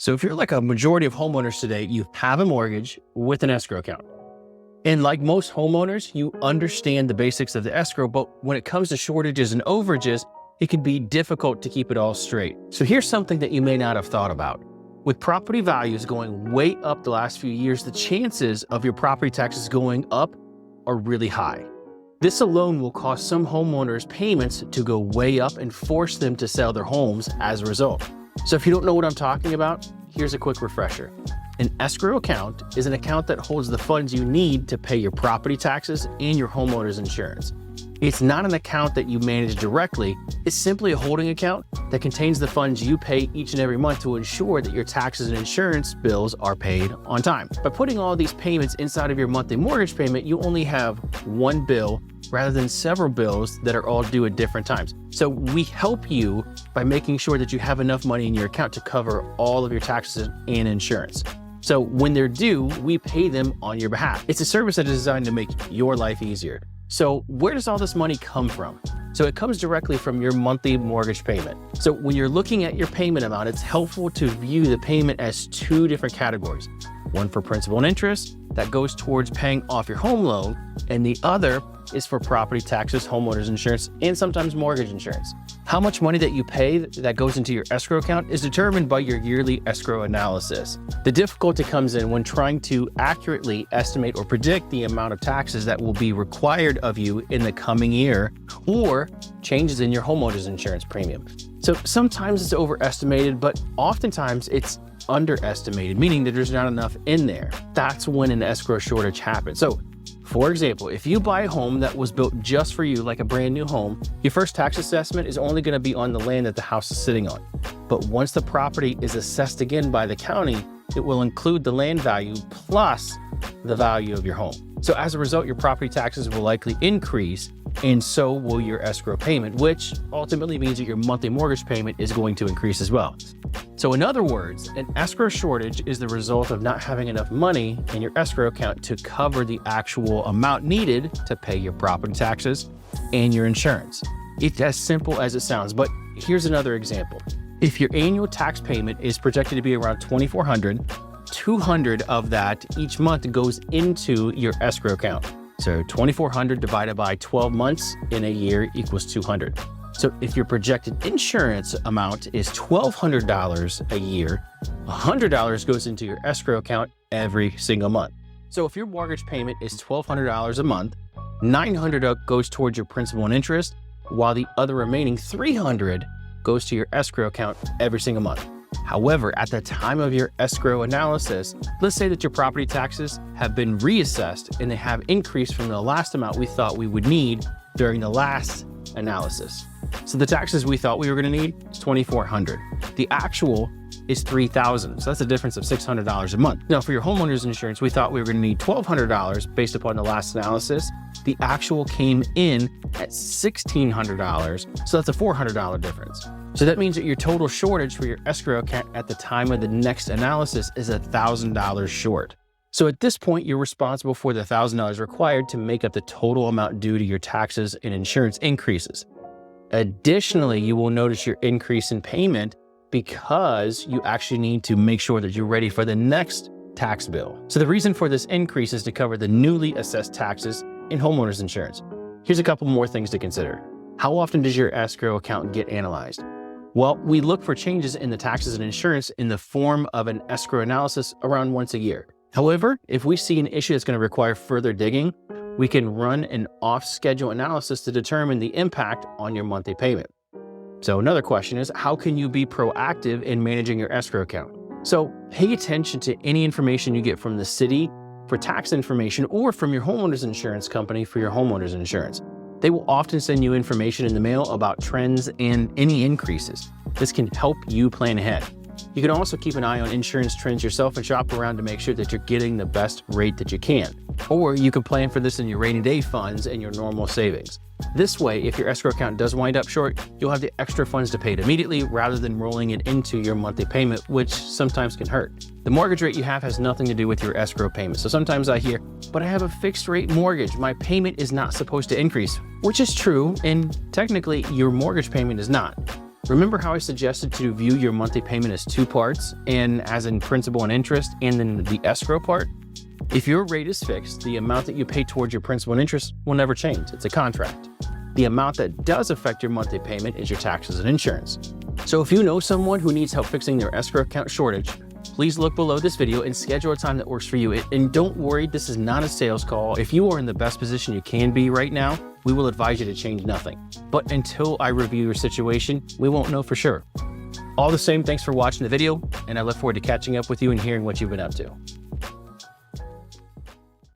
So if you're like a majority of homeowners today, you have a mortgage with an escrow account. And like most homeowners, you understand the basics of the escrow, but when it comes to shortages and overages, it can be difficult to keep it all straight. So here's something that you may not have thought about. With property values going way up the last few years, the chances of your property taxes going up are really high. This alone will cause some homeowners' payments to go way up and force them to sell their homes as a result. So if you don't know what I'm talking about, here's a quick refresher. An escrow account is an account that holds the funds you need to pay your property taxes and your homeowner's insurance. It's not an account that you manage directly. It's simply a holding account that contains the funds you pay each and every month to ensure that your taxes and insurance bills are paid on time. By putting all these payments inside of your monthly mortgage payment, you only have one bill rather than several bills that are all due at different times. So we help you by making sure that you have enough money in your account to cover all of your taxes and insurance. So when they're due, we pay them on your behalf. It's a service that is designed to make your life easier. So where does all this money come from? So it comes directly from your monthly mortgage payment. So when you're looking at your payment amount, it's helpful to view the payment as two different categories. One for principal and interest that goes towards paying off your home loan, and the other is for property taxes, homeowners insurance, and sometimes mortgage insurance. How much money that you pay that goes into your escrow account is determined by your yearly escrow analysis. The difficulty comes in when trying to accurately estimate or predict the amount of taxes that will be required of you in the coming year, or changes in your homeowner's insurance premium. So sometimes it's overestimated, but oftentimes it's underestimated, meaning that there's not enough in there. That's when an escrow shortage happens. So for example, if you buy a home that was built just for you, like a brand new home, your first tax assessment is only going to be on the land that the house is sitting on. But once the property is assessed again by the county, it will include the land value plus the value of your home. So as a result, your property taxes will likely increase, and so will your escrow payment, which ultimately means that your monthly mortgage payment is going to increase as well. So in other words, an escrow shortage is the result of not having enough money in your escrow account to cover the actual amount needed to pay your property taxes and your insurance. It's as simple as it sounds, but here's another example. If your annual tax payment is projected to be around $2,400, $200 of that each month goes into your escrow account. So $2,400 divided by 12 months in a year equals $200. So if your projected insurance amount is $1,200 a year, $100 goes into your escrow account every single month. So if your mortgage payment is $1,200 a month, $900 goes towards your principal and interest, while the other remaining $300 goes to your escrow account every single month. However, at the time of your escrow analysis, let's say that your property taxes have been reassessed and they have increased from the last amount we thought we would need during the last analysis. So the taxes we thought we were going to need is $2,400. The actual is $3,000. So that's a difference of $600 a month. Now for your homeowner's insurance, we thought we were going to need $1,200 based upon the last analysis. The actual came in at $1,600. So that's a $400 difference. So that means that your total shortage for your escrow account at the time of the next analysis is $1,000 short. So at this point, you're responsible for the $1,000 required to make up the total amount due to your taxes and insurance increases. Additionally, you will notice your increase in payment because you actually need to make sure that you're ready for the next tax bill. So the reason for this increase is to cover the newly assessed taxes in homeowners insurance. Here's a couple more things to consider. How often does your escrow account get analyzed? Well, we look for changes in the taxes and insurance in the form of an escrow analysis around once a year. However, if we see an issue that's going to require further digging, we can run an off-schedule analysis to determine the impact on your monthly payment. So another question is, how can you be proactive in managing your escrow account? So pay attention to any information you get from the city for tax information or from your homeowner's insurance company for your homeowner's insurance. They will often send you information in the mail about trends and any increases. This can help you plan ahead. You can also keep an eye on insurance trends yourself and shop around to make sure that you're getting the best rate that you can. Or you can plan for this in your rainy day funds and your normal savings. This way, if your escrow account does wind up short, you'll have the extra funds to pay it immediately rather than rolling it into your monthly payment, which sometimes can hurt. The mortgage rate you have has nothing to do with your escrow payment. So sometimes I hear, but I have a fixed rate mortgage. My payment is not supposed to increase, which is true. And technically your mortgage payment is not. Remember how I suggested to view your monthly payment as two parts, and as in principal and interest, and then the escrow part? If your rate is fixed, the amount that you pay towards your principal and interest will never change. It's a contract. The amount that does affect your monthly payment is your taxes and insurance. So if you know someone who needs help fixing their escrow account shortage, please look below this video and schedule a time that works for you. And don't worry, this is not a sales call. If you are in the best position you can be right now, we will advise you to change nothing. But until I review your situation, we won't know for sure. All the same, thanks for watching the video, and I look forward to catching up with you and hearing what you've been up to.